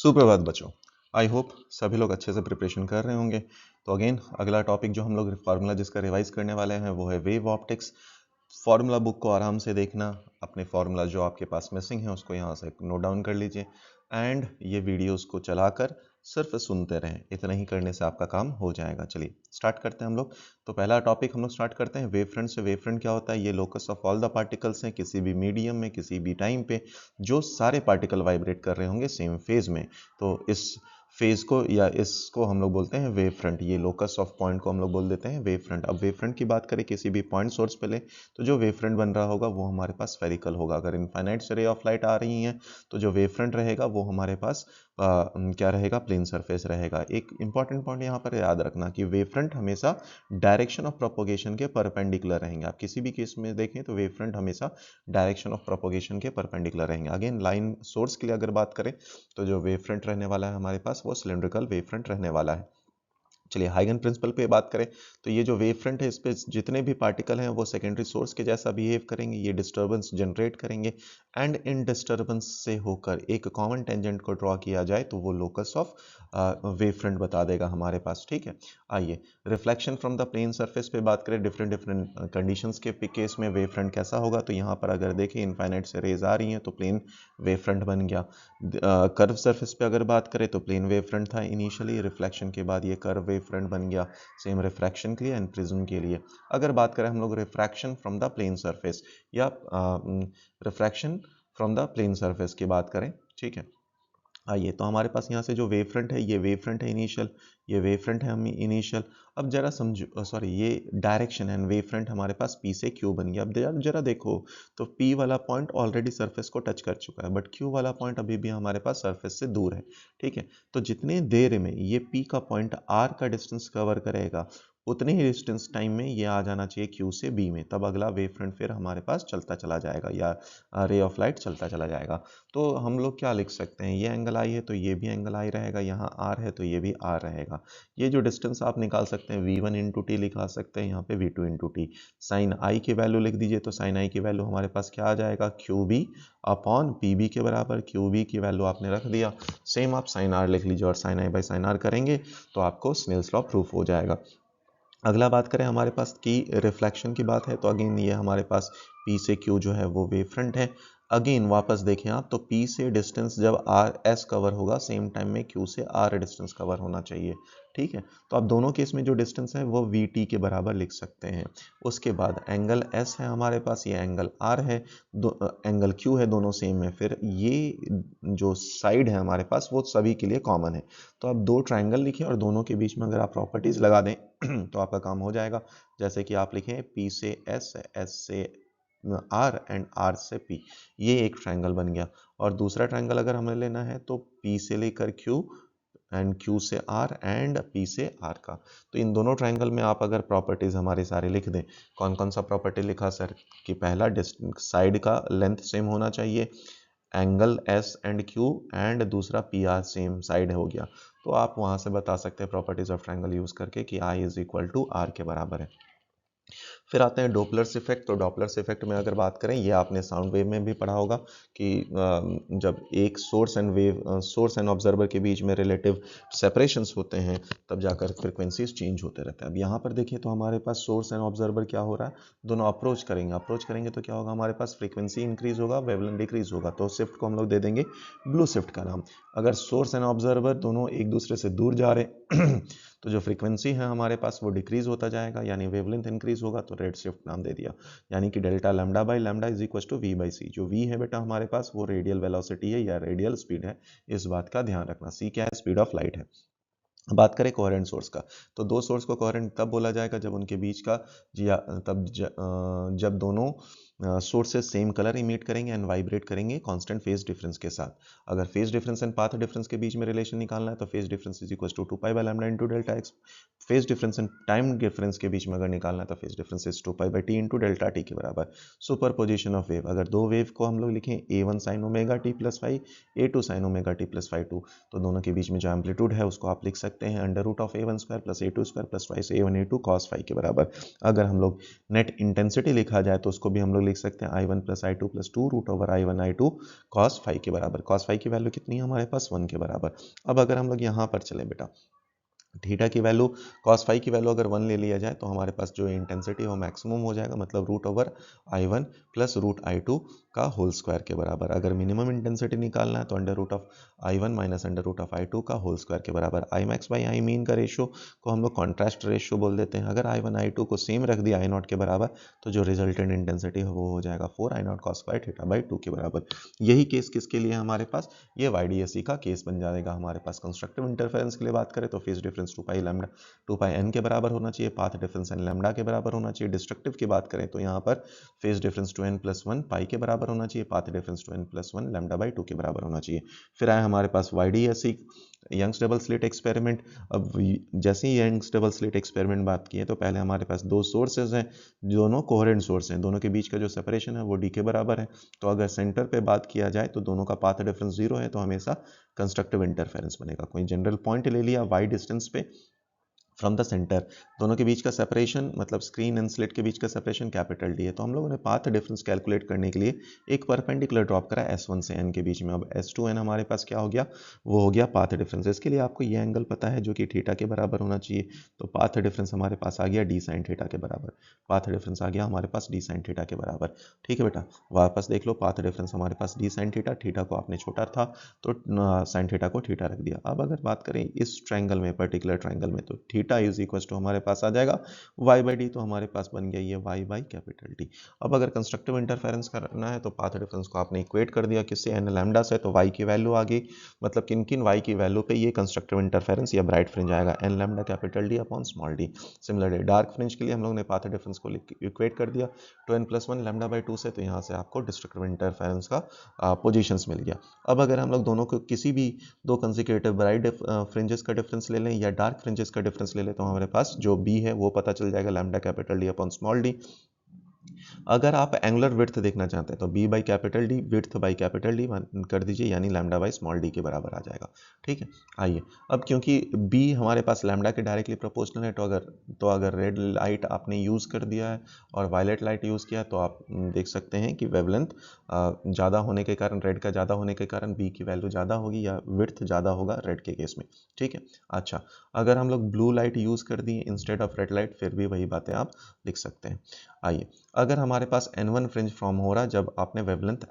सुप्रभात बच्चों। I hope सभी लोग अच्छे से प्रिपरेशन कर रहे होंगे। तो अगेन अगला टॉपिक जो हम लोग फार्मूला जिसका रिवाइज करने वाले हैं वो है वेव ऑप्टिक्स। फार्मूला बुक को आराम से देखना, अपने फार्मूला जो आपके पास मिसिंग है उसको यहाँ से नोट डाउन कर लीजिए एंड ये वीडियोस को चलाकर सिर्फ सुनते रहें। इतना ही करने से आपका काम हो जाएगा। चलिए स्टार्ट करते हैं हम लोग। तो पहला टॉपिक हम लोग स्टार्ट करते हैं वेव फ्रंट से। वेव फ्रंट क्या होता है? ये locus of all the particles हैं किसी भी मीडियम में किसी भी टाइम पे जो सारे पार्टिकल वाइब्रेट कर रहे होंगे सेम फेज में। तो इस फेज को या इसको हम लोग बोलते हैं वेव फ्रंट। ये लोकस ऑफ पॉइंट को हम लोग बोल देते हैं वेव फ्रंट। अब वेव फ्रंट की बात करें किसी भी पॉइंट सोर्स पे ले तो जो वेव फ्रंट बन रहा होगा वो हमारे पास स्फेरिकल होगा। अगर इनफाइनाइट से रे ऑफ लाइट आ रही हैं तो जो वेव फ्रंट रहेगा वो हमारे पास क्या रहेगा? प्लेन सरफेस रहेगा। एक इंपॉर्टेंट पॉइंट यहाँ पर याद रखना कि वेव फ्रंट हमेशा डायरेक्शन ऑफ प्रोपोगेशन के परपेंडिकुलर रहेंगे। आप किसी भी केस में देखें तो वेव फ्रंट हमेशा डायरेक्शन ऑफ प्रोपोगेशन के परपेंडिकुलर रहेंगे। अगेन लाइन सोर्स के लिए अगर बात करें तो जो वेव फ्रंट रहने वाला है हमारे पास वो सिलेंड्रिकल वेव फ्रंट रहने वाला है। चलिए हाइगन प्रिंसिपल पे बात करें तो ये जो वेव फ्रंट है इस पे जितने भी पार्टिकल हैं वो सेकेंडरी सोर्स के जैसा बिहेव करेंगे, ये डिस्टर्बेंस जनरेट करेंगे एंड इन डिस्टर्बेंस से होकर एक कॉमन टेंजेंट को ड्रॉ किया जाए तो वो लोकस ऑफ वेव फ्रंट बता देगा हमारे पास। ठीक है, आइए reflection from the plane surface पे बात करें। डिफरेंट डिफरेंट कंडीशंस के केस में वेव फ्रंट कैसा होगा तो यहाँ पर अगर देखें इनफाइनाइट से रेज आ रही हैं तो प्लेन वेव फ्रंट बन गया। कर्व सरफेस पे अगर बात करें तो प्लेन वेव फ्रंट था इनिशियली, रिफ्लेक्शन के बाद ये कर्व वेव फ्रंट बन गया। सेम रिफ्रैक्शन के लिए एंड प्रिज्म के लिए। अगर बात करें हम लोग refraction from the plane surface या refraction from the plane surface की बात करें, ठीक है, आइए तो हमारे पास यहाँ से जो वेव फ्रंट है ये वेव फ्रंट है इनिशियल, ये वेव फ्रंट है हम इनिशियल। अब जरा समझो, सॉरी ये डायरेक्शन है, वेव फ्रंट हमारे पास P से Q बन गया। अब जरा देखो तो P वाला पॉइंट ऑलरेडी सरफेस को टच कर चुका है बट Q वाला पॉइंट अभी भी हमारे पास सरफेस से दूर है। ठीक है, तो जितने देर में ये P का पॉइंट R का डिस्टेंस कवर करेगा उतने ही डिस्टेंस टाइम में ये आ जाना चाहिए Q से B में, तब अगला वेव फ्रंट फिर हमारे पास चलता चला जाएगा या रे ऑफ लाइट चलता चला जाएगा। तो हम लोग क्या लिख सकते हैं, ये एंगल आई है तो ये भी एंगल आई रहेगा, यहाँ आर है तो ये भी आर रहेगा। ये जो डिस्टेंस आप निकाल सकते हैं V1 इंटू टी लिखा सकते हैं यहाँ पे V2 इंटू टी। साइन आई की वैल्यू लिख दीजिए तो साइन आई की वैल्यू हमारे पास क्या आ जाएगा, QB अपॉन PB के बराबर। QB की वैल्यू आपने रख दिया, सेम आप साइन आर लिख लीजिए और sine I by sine R करेंगे तो आपको स्नेल्स लॉ प्रूफ हो जाएगा। अगला बात करें हमारे पास की रिफ्लेक्शन की बात है तो अगेन ये हमारे पास P से Q जो है वो वेव फ्रंट है। अगेन वापस देखें आप तो P से डिस्टेंस जब S कवर होगा सेम टाइम में Q से R डिस्टेंस कवर होना चाहिए। ठीक है, तो आप दोनों केस में जो डिस्टेंस है वो VT के बराबर लिख सकते हैं। उसके बाद एंगल S है हमारे पास, ये एंगल R है, एंगल Q है, दोनों सेम है। फिर ये जो साइड है हमारे पास वो सभी के लिए कॉमन है। तो आप दो ट्राइंगल लिखें और दोनों के बीच में अगर आप प्रॉपर्टीज लगा दें तो आपका काम हो जाएगा। जैसे कि आप लिखें P से S, S से R एंड R से P, ये एक ट्रायंगल बन गया। और दूसरा ट्रायंगल अगर हमें लेना है तो P से लेकर Q एंड Q से R एंड P से R का। तो इन दोनों ट्रायंगल में आप अगर प्रॉपर्टीज हमारे सारे लिख दें, कौन कौन सा प्रॉपर्टी लिखा सर कि पहला साइड का लेंथ सेम होना चाहिए, angle S and Q and दूसरा PR सेम साइड हो गया। तो आप वहाँ से बता सकते हैं प्रॉपर्टीज ऑफ ट्रायंगल यूज करके कि I is equal to R के बराबर है। फिर आते हैं डॉपलर्स इफेक्ट। तो डॉपलर्स इफेक्ट में अगर बात करें, ये आपने साउंड वेव में भी पढ़ा होगा कि जब एक सोर्स एंड ऑब्जर्वर के बीच में रिलेटिव सेपरेशंस होते हैं तब जाकर फ्रिक्वेंसीज चेंज होते रहते हैं। अब यहाँ पर देखिए तो हमारे पास सोर्स एंड ऑब्जर्वर क्या हो रहा है, दोनों अप्रोच करेंगे तो क्या होगा, हमारे पास फ्रीक्वेंसी इंक्रीज होगा, वेवलेंथ डिक्रीज होगा। तो शिफ्ट को हम लोग दे देंगे ब्लू शिफ्ट का नाम। अगर सोर्स एंड ऑब्जर्वर दोनों एक दूसरे से दूर जा रहे तो जो फ्रीक्वेंसी है हमारे पास वो डिक्रीज होता जाएगा, यानी वेवलेंथ इंक्रीज होगा तो रेड शिफ्ट नाम दे दिया। यानी कि delta lambda by lambda is equal to V by c. जो V है बेटा हमारे पास वो रेडियल वेलोसिटी है या रेडियल स्पीड है, इस बात का ध्यान रखना। C क्या है, स्पीड ऑफ लाइट है। बात करें कोहेरेंट सोर्स का तो दो सोर्स को कोहेरेंट तब बोला जाएगा जब उनके बीच का जब दोनों सोर्सेज सेम कलर इमिट करेंगे एंड वाइब्रेट करेंगे कांस्टेंट फेज डिफरेंस के साथ। अगर phase difference and path difference के बीच में रिलेशन निकालना है तो phase difference is equal to 2 pi by lambda into delta x. Phase difference and time difference के बीच में अगर निकालना है तो phase difference is 2 pi by T into delta T के बराबर। सुपरपोजिशन ऑफ वेव, अगर दो वेव को हम लोग लिखें A1 sine omega T plus five, A2 sine omega T plus five two, तो दोनों के बीच में जो एम्पलीट्यूड है उसको आप लिख सकते हैं under root of A1 square plus A2 square plus five से A1 A2 कॉस फाइव के बराबर। अगर हम लोग नेट इंटेंसिटी लिखा जाए तो उसको भी हम लोग लिख सकते हैं I1 plus I2 plus 2 root over I1 I2 cos phi के बराबर। cos फाई की वैल्यू कितनी है हमारे पास 1 के बराबर। अब अगर हम लोग यहाँ पर चलें बेटा, थीटा की वैल्यू cos फाई की वैल्यू अगर 1 ले लिया जाए तो हमारे पास जो इंटेंसिटी है वो मैक्सिमम हो जाएगा, मतलब root over I1 plus root I2 का होल स्क्वायर के बराबर। अगर मिनिमम इंटेंसिटी निकालना है तो under root of I1 minus under root of I2 का होल स्क्वायर के बराबर। I max by I min का रेशियो को हम लोग कॉन्ट्रास्ट रेशियो बोल देते हैं। अगर I1 I2 को सेम रख दिया I0 के बराबर तो जो रिजल्टेंट इंटेंसिटी है वो हो जाएगा 4 I0 cos square theta by 2 के बराबर। यही केस किसके लिए हमारे पास, ये YDSE का केस बन जाएगा हमारे पास। कंस्ट्रक्टिव इंटरफेरेंस के लिए बात करें तो फेज डिफरेंस 2 पाई लैम्डा 2 पाई n के बराबर होना चाहिए, पाथ डिफरेंस n लैम्डा के बराबर होना चाहिए। डिस्ट्रक्टिव की बात करें तो यहाँ पर फेज डिफरेंस 2n प्लस 1 पाई के बराबर होना चाहिए, path difference 2n plus 1 lambda by 2 के बराबर होना चाहिए। फिर आए हमारे पास YDSE Young's double slit experiment. अब जैसे ही यंग्स डबल स्लिट एक्सपेरिमेंट बात की है तो पहले हमारे पास दो सोर्सेज हैं, दोनों कोहेरेंट सोर्स हैं, दोनों के बीच का जो सेपरेशन है वो d के बराबर है। तो अगर सेंटर पे बात किया जाए तो दोनों का पाथ डिफरेंस 0 है तो हमेशा कंस्ट्रक्टिव इंटरफेरेंस बनेगा। कोई जनरल पॉइंट ले लिया y डिस्टेंस पे फ्रॉम द सेंटर, दोनों के बीच का सेपरेशन मतलब स्क्रीन एंड स्लिट के बीच का सेपरेशन कैपिटल डी है। तो हम लोगों ने पाथ डिफरेंस कैलकुलेट करने के लिए एक परपेंडिकुलर ड्रॉप करा S1 से n के बीच में। अब S2n हमारे पास क्या हो गया, वो हो गया पाथ डिफरेंस। इसके लिए आपको ये एंगल पता है जो कि थीटा के बराबर होना चाहिए। तो पाथ डिफरेंस हमारे पास आ गया d साइन थीटा के बराबर। पाथ डिफरेंस आ गया हमारे पास d साइन थीटा के बराबर। ठीक है बेटा, वापस देख लो, पाथ डिफरेंस हमारे पास d साइन थीटा, थीटा को आपने छोटा था तो साइन थीटा को थीटा रख दिया। अब अगर बात करें इस ट्रायंगल में, पर्टिकुलर ट्रायंगल में, तो थीटा इज इक्वल टू हमारे पास आ जाएगा y बाई डी, तो हमारे पास बन गया ये y बाई कैपिटल डी। अब अगर कंस्ट्रक्टिव इंटरफेरेंस करना है तो पाथ डिफरेंस को आपने इक्वेट कर दिया किससे, n लैम्डा से, तो y की वैल्यू आ गई, मतलब किन किन y की वैल्यू पे ये कंस्ट्रक्टिव इंटरफेरेंस या ब्राइट फ्रिंज आएगा, n lambda capital D upon small D. Similarly dark fringe के लिए हम लोग ने पाथ डिफरेंस को इक्वेट कर दिया 2n प्लस 1 लैम्डा बाई 2 से, तो यहाँ से आपको डिस्ट्रक्टिव इंटरफेरेंस का पोजीशंस मिल गया। अब अगर हम लोग दोनों को किसी भी दो कंसेक्यूटिव ब्राइट फ्रिंजेस का डिफरेंस ले लें या डार्क फ्रिंजेस का डिफरेंस ले लें तो हमारे पास जो b है वो पता चल जाएगा lambda capital D upon small D. अगर आप एंगुलर विड्थ देखना चाहते हैं तो b by capital D, width by capital D कर दीजिए, यानी लैम्डा बाई स्मॉल डी के बराबर आ जाएगा। ठीक है, आइए अब क्योंकि b हमारे पास लैम्डा के डायरेक्टली प्रोपोर्शनल है तो अगर रेड लाइट आपने यूज़ कर दिया है और वायलेट लाइट यूज़ किया तो आप देख सकते हैं कि वेवलेंथ ज़्यादा होने के कारण, रेड का ज़्यादा होने के कारण b की वैल्यू ज़्यादा होगी या विड्थ ज़्यादा होगा रेड के केस में। ठीक है, अच्छा अगर हम लोग ब्लू लाइट यूज़ कर दिए इंस्टेड ऑफ रेड लाइट फिर भी वही बातें आप लिख सकते हैं। आइए, अगर हमारे पास n1 फ्रिंज फॉर्म हो रहा है जब आपने वेवलेंथ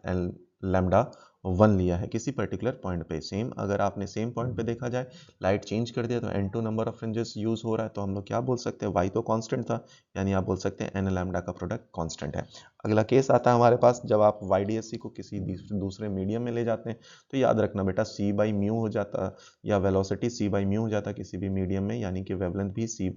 लैम्डा 1 लिया है किसी पर्टिकुलर पॉइंट पे, सेम अगर आपने सेम पॉइंट पे देखा जाए लाइट चेंज कर दिया तो n2 number of fringes use हो रहा है, तो हम लोग क्या बोल सकते हैं, y तो कांस्टेंट था, यानी आप बोल सकते हैं n लैम्डा का प्रोडक्ट कांस्टेंट है। अगला केस आता है हमारे पास जब आप YDSE को किसी दूसरे मीडियम में ले जाते हैं तो याद रखना बेटा c बाई म्यू हो जाता या वेलोसिटी c बाई म्यू हो जाता किसी भी मीडियम में, यानी कि वेवलेंथ भी c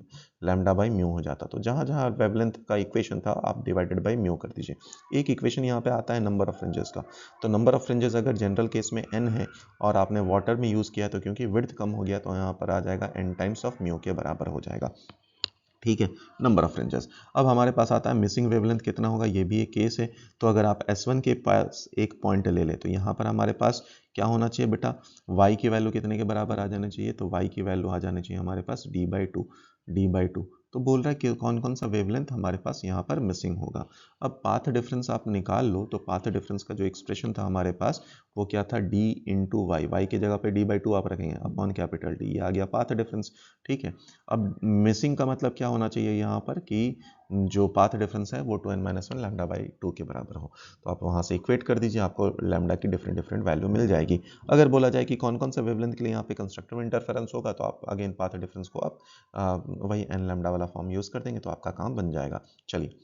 लैम्डा बाई म्यू हो जाता। तो जहाँ जहाँ वेवलेंथ का इक्वेशन था आप डिवाइडेड बाई म्यू कर दीजिए। एक इक्वेशन यहाँ पे आता है नंबर ऑफ फ्रिंजेस का, तो नंबर ऑफ फ्रिंजेस अगर जनरल केस में n है और आपने वाटर में यूज़ किया तो क्योंकि विड्थ कम हो गया तो यहाँ पर आ जाएगा n टाइम्स ऑफ म्यू के बराबर हो जाएगा। ठीक है, नंबर ऑफ फ्रिंजेस। अब हमारे पास आता है मिसिंग वेवलेंथ कितना होगा, ये भी एक केस है। तो अगर आप S1 के पास एक पॉइंट ले लें तो यहाँ पर हमारे पास क्या होना चाहिए बेटा, y की वैल्यू कितने के बराबर आ जाना चाहिए, तो y की वैल्यू आ जानी चाहिए हमारे पास d/2। तो बोल रहा है कि कौन कौन सा वेवलेंथ हमारे पास यहाँ पर मिसिंग होगा। अब पाथ डिफरेंस आप निकाल लो तो पाथ डिफरेंस का जो एक्सप्रेशन था हमारे पास वो क्या था, d इंटू वाई, वाई की जगह पे d/2 आप रखेंगे अपॉन कैपिटल D, ये आ गया पाथ डिफरेंस। ठीक है, अब मिसिंग का मतलब क्या होना चाहिए यहाँ पर कि जो पाथ डिफरेंस है वो 2n-1 लैम्डा बाई 2 के बराबर हो। तो आप वहाँ से इक्वेट कर दीजिए, आपको लैम्डा की डिफरेंट वैल्यू मिल जाएगी। अगर बोला जाए कि कौन कौन से वेवलेंथ के लिए यहाँ पे कंस्ट्रक्टिव इंटरफेरेंस होगा तो आप अगेन पाथ डिफरेंस को आप वही n लैम्डा वाला फॉर्म यूज़ कर देंगे तो आपका काम बन जाएगा। चलिए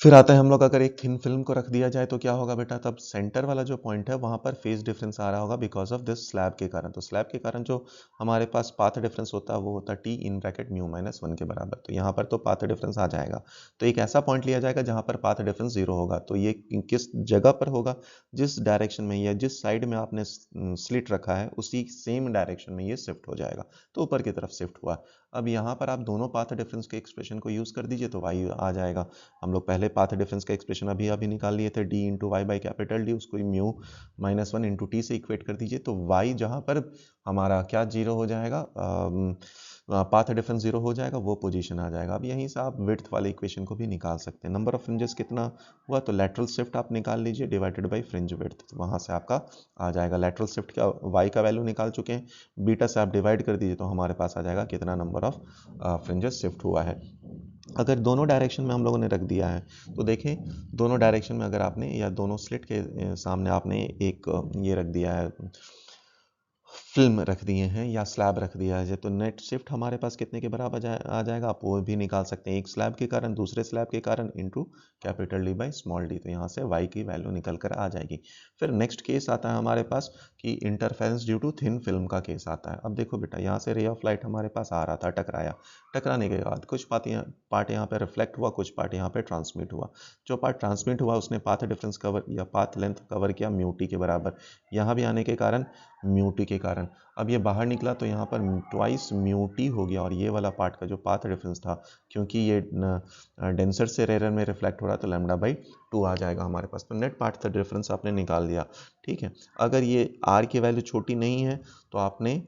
फिर आता है हम लोग अगर एक थिन फिल्म को रख दिया जाए तो क्या होगा बेटा, तब सेंटर वाला जो पॉइंट है वहाँ पर फेज डिफरेंस आ रहा होगा बिकॉज ऑफ दिस स्लैब के कारण। तो स्लैब के कारण जो हमारे पास पाथ डिफरेंस होता है वो होता है t इन ब्रैकेट μ-1 के बराबर। तो यहाँ पर तो पाथ डिफरेंस आ जाएगा, तो एक ऐसा पॉइंट लिया जाएगा जहाँ पर पाथ डिफरेंस 0 होगा। तो ये किस जगह पर होगा, जिस डायरेक्शन में या जिस साइड में आपने स्लिट रखा है उसी सेम डायरेक्शन में ये शिफ्ट हो जाएगा, तो ऊपर की तरफ शिफ्ट हुआ। अब यहाँ पर आप दोनों पाथ डिफरेंस के एक्सप्रेशन को यूज़ कर दीजिए तो y आ जाएगा। हम लोग पहले पाथ डिफरेंस का एक्सप्रेशन अभी निकाल लिए थे, d into Y by capital D, उसको μ-1 इंटू टी से इक्वेट कर दीजिए। तो y जहाँ पर हमारा क्या जीरो हो जाएगा, पाथ डिफरेंस 0 हो जाएगा, वो पोजीशन आ जाएगा। अब यहीं से आप विड्थ वाले इक्वेशन को भी निकाल सकते हैं। नंबर ऑफ फ्रिंजेस कितना हुआ, तो लेटरल शिफ्ट आप निकाल लीजिए डिवाइडेड बाई फ्रिंज विड्थ, वहाँ से आपका आ जाएगा। लेटरल शिफ्ट का वाई का वैल्यू निकाल चुके हैं, बीटा से आप डिवाइड कर दीजिए तो हमारे पास आ जाएगा कितना नंबर ऑफ फ्रिंजेस शिफ्ट हुआ है। अगर दोनों डायरेक्शन में हम लोगों ने रख दिया है तो देखें, दोनों डायरेक्शन में अगर आपने या दोनों स्लिट के सामने आपने एक ये रख दिया है, फिल्म रख दिए हैं या स्लैब रख दिया है, तो नेट शिफ्ट हमारे पास कितने के बराबर आ जाएगा, आप वो भी निकाल सकते हैं। एक स्लैब के कारण दूसरे स्लैब के कारण into capital D by small D, तो यहाँ से y की वैल्यू निकल कर आ जाएगी। फिर नेक्स्ट केस आता है हमारे पास कि interference due to thin film का केस आता है। अब देखो बेटा, यहाँ से रे ऑफ लाइट हमारे पास आ रहा था, टकराया, टकराने के बाद कुछ पार्ट यहाँ पे रिफ्लेक्ट हुआ, कुछ पार्ट यहाँ पे ट्रांसमिट हुआ। जो पार्ट ट्रांसमिट हुआ उसने पाथ डिफरेंस कवर या पाथ लेंथ कवर किया म्यू टी के बराबर, यहाँ भी आने के कारण म्यू टी के कारण। अब ये बाहर निकला तो यहाँ पर ट्वाइस म्यू टी हो गया, और ये वाला पार्ट का जो पाथ डिफरेंस था, क्योंकि ये डेंसर से रेयर में रिफ्लेक्ट हो रहा है, तो लैम्डा बाई 2 आ जाएगा हमारे पास। तो नेट पाथ डिफरेंस आपने निकाल दिया, ठीक है। अगर ये आर की वैल्यू छोटी नहीं है तो आपने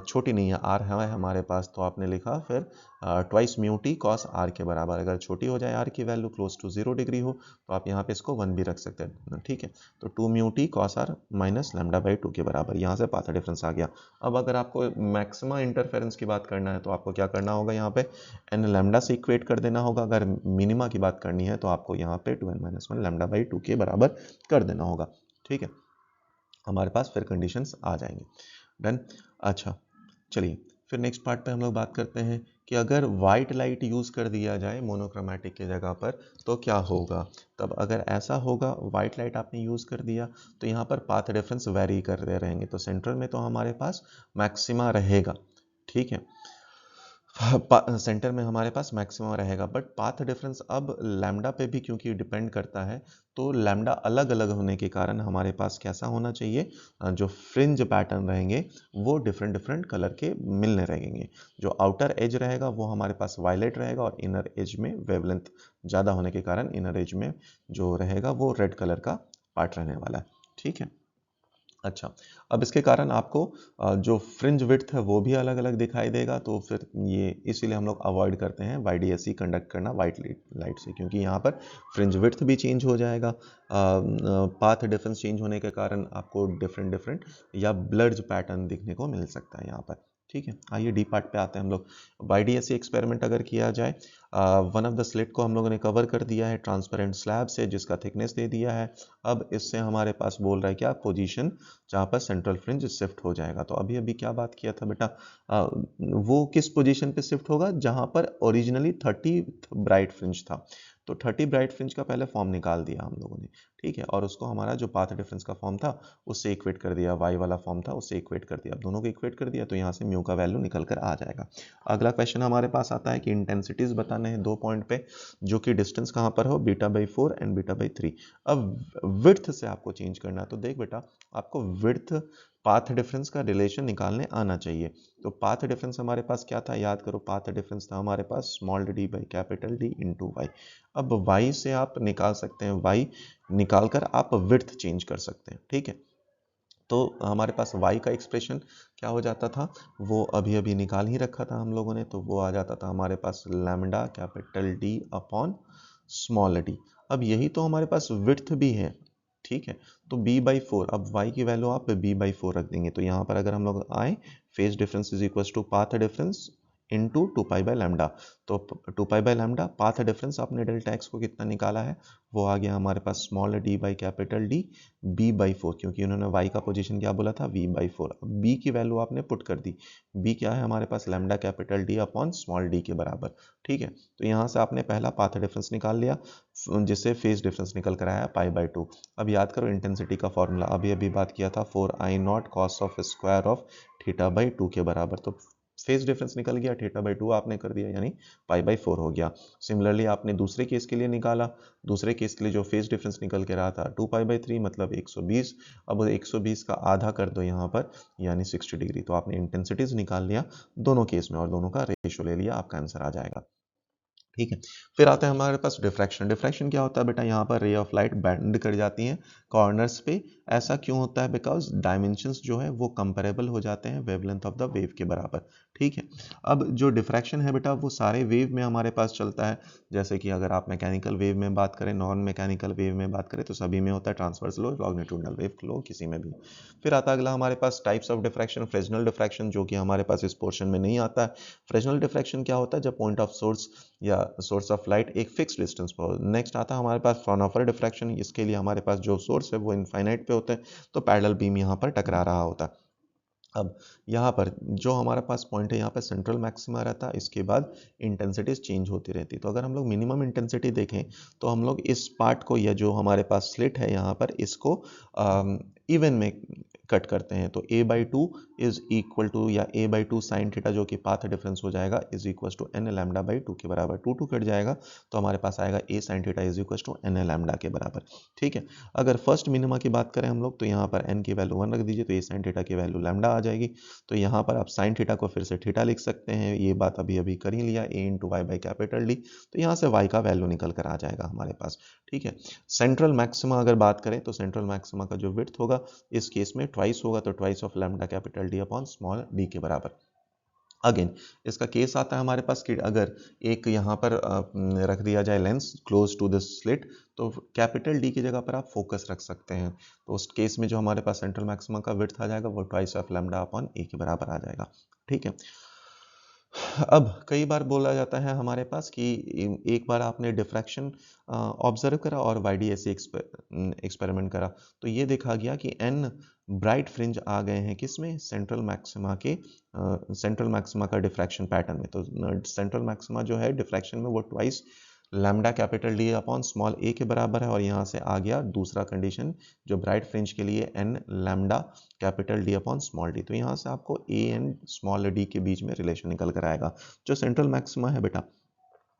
छोटी नहीं है, आर है हमारे पास, तो आपने लिखा फिर twice mu T cos R के बराबर। अगर छोटी हो जाए आर की वैल्यू क्लोज टू 0 डिग्री हो तो आप यहाँ पे इसको 1 भी रख सकते हैं, ठीक है। तो 2 mu T cos R minus lambda by 2 के बराबर, यहाँ से पाथ डिफरेंस आ गया। अब अगर आपको मैक्सिमम इंटरफेरेंस की बात करना है तो आपको क्या करना होगा, यहाँ पे एन लैम्डा से इक्वेट कर देना होगा। अगर मिनिमा की बात करनी है तो आपको यहाँ पे 2n-1 लैम्डा बाई 2 के बराबर कर देना होगा, ठीक है। हमारे पास फिर कंडीशंस आ जाएंगे, डन। अच्छा चलिए, फिर नेक्स्ट पार्ट पे हम लोग बात करते हैं कि अगर वाइट लाइट यूज़ कर दिया जाए मोनोक्रोमैटिक की जगह पर तो क्या होगा। तब अगर ऐसा होगा, वाइट लाइट आपने यूज़ कर दिया तो यहाँ पर पाथ डिफरेंस वेरी करते रहेंगे, तो सेंट्रल में तो हमारे पास मैक्सिमा रहेगा, ठीक है, सेंटर में हमारे पास मैक्सिमम रहेगा। बट पाथ डिफरेंस अब लैम्डा पे भी क्योंकि डिपेंड करता है, तो लैम्डा अलग अलग होने के कारण हमारे पास कैसा होना चाहिए, जो फ्रिंज पैटर्न रहेंगे वो डिफरेंट डिफरेंट कलर के मिलने रहेंगे। जो आउटर एज रहेगा वो हमारे पास वायलेट रहेगा, और इनर एज में वेवलेंथ ज़्यादा होने के कारण इनर एज में जो रहेगा वो रेड कलर का पार्ट रहने वाला है, ठीक है। अच्छा, अब इसके कारण आपको जो फ्रिंज विड्थ है वो भी अलग अलग दिखाई देगा, तो फिर ये इसीलिए हम लोग अवॉइड करते हैं YDSC कंडक्ट करना वाइट लाइट से, क्योंकि यहाँ पर फ्रिंज विड्थ भी चेंज हो जाएगा, पाथ डिफरेंस चेंज होने के कारण आपको डिफरेंट डिफरेंट या ब्लर्ज पैटर्न दिखने को मिल सकता है यहाँ पर, ठीक है। आइए डी पार्ट पे आते हैं हम लोग। YDSC एक्सपेरिमेंट अगर किया जाए, वन ऑफ द स्लिट को हम लोगों ने कवर कर दिया है ट्रांसपेरेंट स्लैब से, जिसका थिकनेस दे दिया है। अब इससे हमारे पास बोल रहा है क्या, पोजीशन जहाँ पर सेंट्रल फ्रिंज शिफ्ट हो जाएगा। तो अभी अभी क्या बात किया था बेटा, वो किस पोजीशन पे शिफ्ट होगा, जहाँ पर ओरिजिनली 30 ब्राइट फ्रिंज था। तो 30 ब्राइट फ्रिंज का पहले फॉर्म निकाल दिया हम लोगों ने, ठीक है, और उसको हमारा जो पाथ डिफरेंस का फॉर्म था उससे इक्वेट कर दिया, वाई वाला फॉर्म था उससे इक्वेट कर दिया, अब दोनों को इक्वेट कर दिया तो यहाँ से म्यू का वैल्यू निकल कर आ जाएगा। अगला क्वेश्चन हमारे पास आता है कि इंटेंसिटीज बताने हैं 2 पॉइंट पे, जो कि डिस्टेंस कहाँ पर हो, β/4 एंड β/3। अब विड्थ से आपको चेंज करना है, तो देख बेटा, आपको विड्थ पाथ डिफरेंस का रिलेशन निकालने आना चाहिए। तो पाथ डिफरेंस हमारे पास क्या था, याद करो, पाथ डिफरेंस था हमारे पास small d by capital d into y. अब वाई से आप निकाल सकते हैं, वाई निकाल कर आप विड्थ चेंज कर सकते हैं, ठीक है। तो हमारे पास y का एक्सप्रेशन क्या हो जाता था, वो अभी अभी निकाल ही रखा था हम लोगों ने, तो वो आ जाता था हमारे पास lambda capital D upon small d. अब यही तो हमारे पास विड्थ भी है, ठीक है। तो b/4, अब y की वैल्यू आप b/4 रख देंगे, तो यहाँ पर अगर हम लोग आए, phase difference is equal to path difference into 2π/λ। तो 2π/λ पाथ डिफरेंस आपने डेल्टा एक्स को कितना निकाला है, वो आ गया हमारे पास small d by capital D b/4, क्योंकि उन्होंने y का पोजीशन क्या बोला था, v/4। अब b की वैल्यू आपने पुट कर दी, b क्या है हमारे पास, lambda capital D upon small d के बराबर, ठीक है। तो यहाँ से आपने पहला पाथ डिफरेंस निकाल लिया, जिससे फेज डिफरेंस निकल कर आया π/2। अब याद करो इंटेंसिटी का फॉर्मूला अभी अभी बात किया था, 4I0 cos of square of θ/2 के बराबर। तो फेज डिफरेंस निकल गया, θ/2 आपने कर दिया, यानी π/4 हो गया। सिमिलरली आपने दूसरे केस के लिए निकाला, दूसरे केस के लिए जो फेज डिफरेंस निकल के रहा था 2π/3 मतलब 120। अब 120 का आधा कर दो यहाँ पर, यानी 60 डिग्री। तो आपने इंटेंसिटीज निकाल लिया दोनों केस में और दोनों का रेशियो ले लिया, आपका आंसर आ जाएगा, ठीक है। फिर आता है हमारे पास डिफ्रैक्शन। डिफ्रैक्शन क्या होता है बेटा, यहाँ पर रे ऑफ लाइट बेंड कर जाती हैं कॉर्नर्स पे ऐसा क्यों होता है? बिकॉज डायमेंशंस जो है वो कंपेरेबल हो जाते हैं वेवलेंथ ऑफ द वेव के बराबर। ठीक है, अब जो डिफ्रैक्शन है बेटा वो सारे वेव में हमारे पास चलता है। जैसे कि अगर आप मैकेनिकल वेव में बात करें, नॉन मैकेनिकल वेव में बात करें, तो सभी में होता है ट्रांसवर्स लो, लॉन्गिट्यूडनल वेव लो, किसी में भी। फिर आता अगला हमारे पास types of diffraction, Fresnel diffraction, जो कि हमारे पास इस पोर्शन में नहीं आता है। फ्रेजनल डिफ्रैक्शन क्या होता है? जब पॉइंट ऑफ सोर्स या सोर्स ऑफ लाइट एक फिक्स डिस्टेंस पर हो। नेक्स्ट आता है हमारे पास फ्राउनहोफर डिफ्रैक्शन, इसके लिए हमारे पास जो सोर्स है वो इनफाइनाइट पे होते हैं, तो पैरेलल बीम यहाँ पर टकरा रहा होता है। अब यहाँ पर जो हमारे पास पॉइंट है, यहाँ पर सेंट्रल मैक्सिमा रहता है, इसके बाद इंटेंसिटीज चेंज होती रहती। तो अगर हम लोग मिनिमम इंटेंसिटी देखें तो हम लोग इस पार्ट को, या जो हमारे पास स्लिट है यहाँ पर, इसको इवन में कट करते हैं। तो a by two is equal to, या a by two sine theta जो कि पाथ डिफरेंस हो जाएगा, is equal to N lambda by two के बराबर। टू कट जाएगा तो हमारे पास आएगा a sine theta is equal to N lambda के बराबर। ठीक है, अगर फर्स्ट मिनिमा की बात करें हम लोग, तो यहाँ पर n की वैल्यू 1 रख दीजिए, तो a साइन थीटा की वैल्यू लैम्डा आ जाएगी। तो यहाँ पर आप साइन थीटा को फिर से थीटा लिख सकते हैं, ये बात अभी अभी कर ही लिया, a into Y by capital D. तो यहाँ से y का वैल्यू निकल कर आ जाएगा हमारे पास। ठीक है, सेंट्रल मैक्सिमा अगर बात करें तो सेंट्रल मैक्सिमा का जो विड्थ होगा इस केस में ट्वाइस होगा, तो twice of lambda capital D upon small D के बराबर। अगेन इसका केस आता है हमारे पास कि अगर एक यहाँ पर रख दिया जाए lens close to this slit, तो कैपिटल डी की जगह पर आप फोकस रख सकते हैं। तो उस केस में जो हमारे पास सेंट्रल मैक्सिमा का विड्थ आ जाएगा वो twice of lambda upon a के बराबर आ जाएगा। ठीक है, अब कई बार बोला जाता है हमारे पास कि एक बार आपने डिफ्रैक्शन ऑब्जर्व करा और वाईडीएससी एक्सपेरिमेंट करा, तो ये देखा गया कि एन ब्राइट फ्रिंज आ गए हैं किसमें? सेंट्रल मैक्सिमा के, सेंट्रल मैक्सिमा का डिफ्रैक्शन पैटर्न में। तो सेंट्रल मैक्सिमा जो है डिफ्रैक्शन में वो twice lambda capital D upon small a के बराबर है, और यहाँ से आ गया दूसरा कंडीशन जो ब्राइट फ्रिंज के लिए N lambda capital D upon small D. तो यहाँ से आपको ए एंड स्मॉल डी के बीच में रिलेशन निकल कर आएगा। जो सेंट्रल मैक्सिमा है बेटा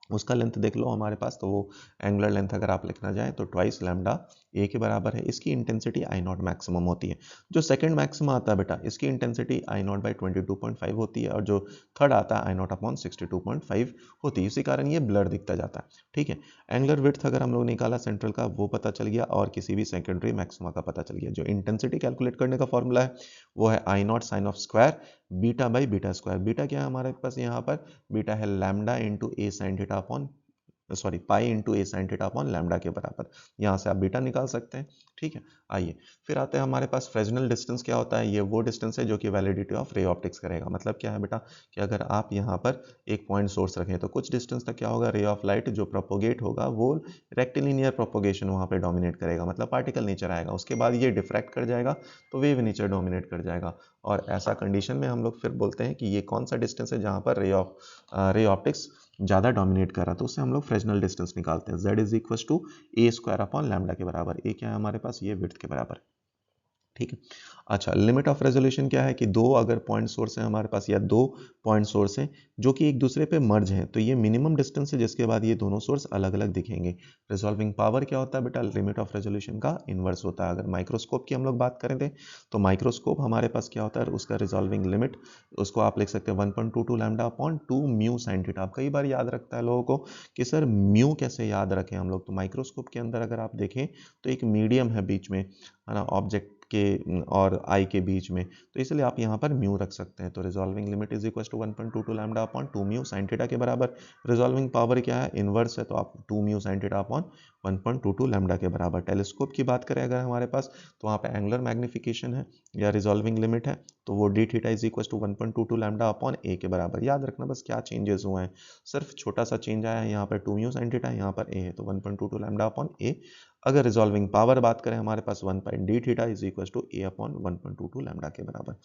उसका लेंथ देख लो हमारे पास, तो वो एंगुलर लेंथ अगर आप लिखना चाहें तो ट्वाइस लैम्डा ए के बराबर है। इसकी इंटेंसिटी आई नॉट मैक्सिमम होती है। जो सेकंड मैक्सिमा आता है बेटा इसकी इंटेंसिटी आई नॉट बाई 22.5 होती है, और जो थर्ड आता है आई नॉट अपॉन 62.5 होती है। इसी कारण ये ब्लर दिखता जाता है। ठीक है, एंगुलर विड्थ अगर हम लोग निकाला सेंट्रल का वो पता चल गया, और किसी भी सेकेंडरी मैक्सिमा का पता चल गया। जो इंटेंसिटी कैलकुलेट करने का फॉर्मूला है वो है I naught sine of square beta by beta square. Beta क्या है हमारे पास यहाँ पर? बीटा है lambda into a sine theta upon, sorry pi into a sine theta upon lambda के बराबर। यहाँ से आप बीटा निकाल सकते हैं। ठीक है, आइए फिर आते हैं हमारे पास फ्रेजनल डिस्टेंस क्या होता है? ये वो डिस्टेंस है जो कि वैलिडिटी ऑफ रे ऑप्टिक्स करेगा। मतलब क्या है बेटा कि अगर आप यहाँ पर एक पॉइंट सोर्स रखें तो कुछ डिस्टेंस तक क्या होगा, रे ऑफ लाइट जो प्रोपोगेट होगा वो रेक्टिलिनियर प्रोपोगेशन वहाँ पे डोमिनेट करेगा, मतलब पार्टिकल नेचर आएगा। उसके बाद ये डिफ्रैक्ट कर जाएगा तो वेव नेचर डोमिनेट कर जाएगा। और ऐसा कंडीशन में हम लोग फिर बोलते हैं कि ये कौन सा डिस्टेंस है जहाँ पर रे ऑप्टिक्स ज़्यादा डोमिनेट कर रहा है। तो उससे हम लोग फ्रेजनल डिस्टेंस निकालते हैं। z is equal to A square upon lambda के बराबर। ए क्या है हमारे पास? ये विड्थ के बराबर। ठीक है, अच्छा लिमिट ऑफ रेजोल्यूशन क्या है कि दो अगर पॉइंट सोर्स है हमारे पास, या दो पॉइंट सोर्स हैं जो कि एक दूसरे पे मर्ज हैं, तो ये मिनिमम डिस्टेंस है जिसके बाद ये दोनों सोर्स अलग अलग दिखेंगे। रिजॉल्विंग पावर क्या होता है बेटा? लिमिट ऑफ रेजोल्यूशन का इनवर्स होता है। अगर माइक्रोस्कोप की हम लोग बात करें थे तो माइक्रोस्कोप हमारे पास क्या होता है, उसका रिजॉल्विंग लिमिट उसको आप लिख सकते हैं 1.22 lambda upon 2 mu sine theta. आप कई बार याद रखता है लोगों को कि सर म्यू कैसे याद रखें हम लोग, तो माइक्रोस्कोप के अंदर अगर आप देखें तो एक मीडियम है बीच में, है ना, ऑब्जेक्ट के और आई के बीच में, तो इसलिए आप यहाँ पर म्यू रख सकते हैं। तो resolving limit is equal to 1.22 lambda upon 2 mu sine theta के बराबर। रिजॉल्विंग पावर क्या है? इनवर्स है, तो आप 2 mu sine theta upon 1.22 lambda के बराबर। टेलीस्कोप की बात करें अगर हमारे पास, तो वहाँ पे एंगुलर मैग्निफिकेशन है या रिजॉल्विंग लिमिट है, तो वो d theta is equal to 1.22 lambda upon a के बराबर। याद रखना बस क्या चेंजेस हुए हैं, सिर्फ छोटा सा चेंज आया है, यहाँ पर 2 म्यू साइन थीटा, यहाँ पर ए है, तो 1.22 लैम्डा अपॉन ए। अगर रिजॉल्विंग पावर बात करें हमारे पास 1 pi d theta is equal to a upon 1.22 lambda के बराबर।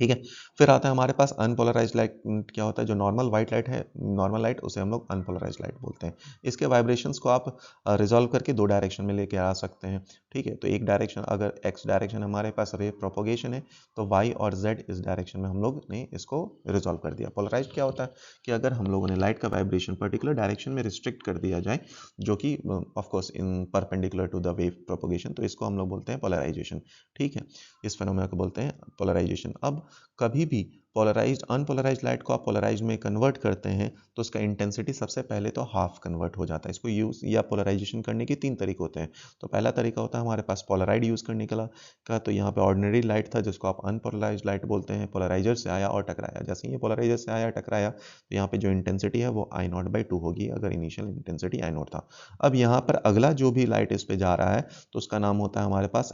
ठीक है, फिर आता है हमारे पास अनपोलराइज्ड लाइट। क्या होता है? जो नॉर्मल वाइट लाइट है, नॉर्मल लाइट, उसे हम लोग अनपोलराइज्ड लाइट बोलते हैं। इसके वाइब्रेशंस को आप रिजॉल्व करके दो डायरेक्शन में लेके आ सकते हैं। ठीक है, तो एक डायरेक्शन अगर एक्स डायरेक्शन हमारे पास रे प्रोपोगेशन है, तो वाई और जेड इस डायरेक्शन में हम लोग ने इसको रिजॉल्व कर दिया। पोलराइज्ड क्या होता है कि अगर हम लोगों ने लाइट का वाइब्रेशन पर्टिकुलर डायरेक्शन में रिस्ट्रिक्ट कर दिया जाए, जो कि of course in perpendicular to the wave propagation, तो इसको हम लोग बोलते हैं पोलराइजेशन। ठीक है, इस फेनोमेना को बोलते हैं पोलराइजेशन। अब कभी भी पोलराइज्ड अनपोलराइज्ड लाइट को आप पोलराइज्ड में कन्वर्ट करते हैं तो उसका इंटेंसिटी सबसे पहले तो हाफ कन्वर्ट हो जाता है। इसको यूज़ या पोलराइजेशन करने के 3 तरीके होते हैं। तो पहला तरीका होता है हमारे पास पोलराइड यूज़ करने का, तो यहाँ पे ऑर्डिनरी लाइट था जिसको आप अनपोलराइज्ड लाइट बोलते हैं, पोलराइजर से आया और टकराया। जैसे ही ये पोलराइजर से आया टकराया तो यहाँ पे जो इंटेंसिटी है वो I0/2 होगी, अगर इनिशियल इंटेंसिटी I0 था। अब यहाँ पर अगला जो भी लाइट इस पे जा रहा है तो उसका नाम होता है हमारे पास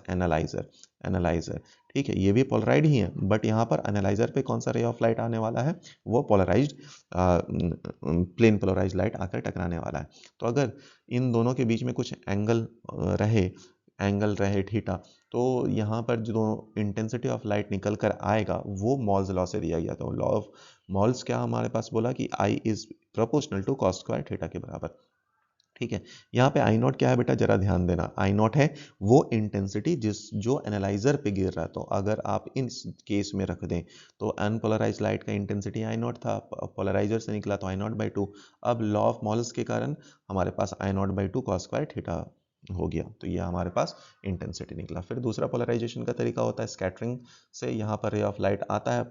एनालाइजर। ठीक है, ये भी पोलराइड ही है, बट यहाँ पर एनालाइजर पे कौन सा रे ऑफ लाइट आने वाला है, वो पोलराइज्ड प्लेन पोलराइज्ड लाइट आकर टकराने वाला है। तो अगर इन दोनों के बीच में कुछ एंगल रहे थीटा, तो यहाँ पर जो इंटेंसिटी ऑफ लाइट निकल कर आएगा वो मॉल्स लॉ से दिया गया था। लॉ ऑफ मॉल्स क्या हमारे पास बोला कि I is proportional to cos square theta के बराबर। ठीक है, यहाँ पे I0 क्या है बेटा, जरा ध्यान देना। I0 है वो इंटेंसिटी जो एनालाइजर पे गिर रहा है। तो अगर आप इन केस में रख दें तो अनपोलराइज लाइट का इंटेंसिटी I0 था, पोलराइजर से निकला तो I0/2। अब लॉ ऑफ मॉल्स के कारण हमारे पास I0/2 cos स्क्वायर थीटा हो गया, तो ये हमारे पास इंटेंसिटी निकला। फिर दूसरा पोलराइजेशन का तरीका होता है स्कैटरिंग से। यहाँ पर रे ऑफ लाइट आता है,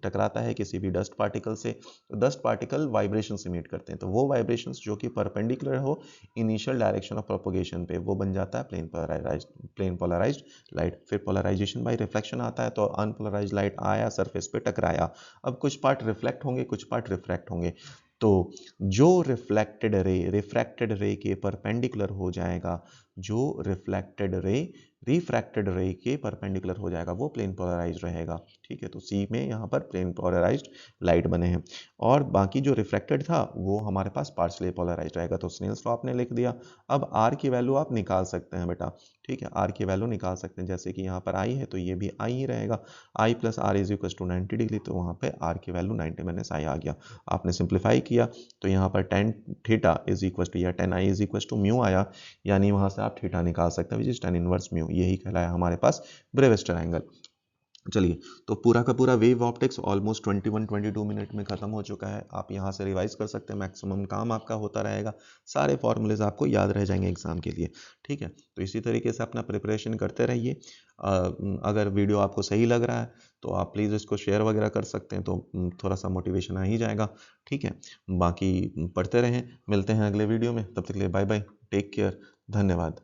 टकराता है किसी भी डस्ट पार्टिकल से, तो डस्ट पार्टिकल वाइब्रेशन इमिट करते हैं, तो वो वाइब्रेशंस जो कि परपेंडिकुलर हो इनिशियल डायरेक्शन ऑफ प्रोपोगेशन पे, वो बन जाता है प्लेन पोलराइज्ड लाइट। फिर पोलराइजेशन बाय रिफ्लेक्शन आता है, तो अनपोलराइज्ड लाइट आया सरफेस पे टकराया, अब कुछ पार्ट रिफ्लेक्ट होंगे कुछ पार्ट रिफ्रैक्ट होंगे, तो जो रिफ्रैक्टेड रे के परपेंडिकुलर हो जाएगा, जो रिफ्रैक्टेड रे के परपेंडिकुलर हो जाएगा वो प्लेन पोलराइज्ड रहेगा। ठीक है, तो सी में यहाँ पर प्लेन पोलराइज्ड लाइट बने हैं, और बाकी जो रिफ्रैक्टेड था वो हमारे पास पार्शियली पोलराइज्ड रहेगा। तो स्नेल्स लॉ आपने लिख दिया। अब आर की वैल्यू आप निकाल सकते हैं बेटा। ठीक है, आर की वैल्यू निकाल सकते हैं, जैसे कि यहाँ पर आई है तो ये भी आई ही रहेगा। I plus r is equal to 90 degree, तो वहाँ पे आर की वैल्यू 90 - आई आ गया। आपने सिंप्लीफाई किया तो यहाँ पर tan theta is equal to या tan i is equal to mu आया, यानी वहाँ से आप थीटा निकाल सकते हैं which is tan inverse mu. यही कहलाया हमारे पास ब्रेविस्टर एंगल। चलिए, तो पूरा का पूरा वेव ऑप्टिक्स ऑलमोस्ट 21-22 मिनट में ख़त्म हो चुका है। आप यहाँ से रिवाइज कर सकते हैं, मैक्सिमम काम आपका होता रहेगा, सारे फॉर्मूलेज आपको याद रह जाएंगे एग्जाम के लिए। ठीक है, तो इसी तरीके से अपना प्रिपरेशन करते रहिए। अगर वीडियो आपको सही लग रहा है तो आप प्लीज़ इसको शेयर वगैरह कर सकते हैं, तो थोड़ा सा मोटिवेशन आ ही जाएगा। ठीक है, बाकी पढ़ते रहें, मिलते हैं अगले वीडियो में, तब तक के लिए बाय बाय, टेक केयर, धन्यवाद।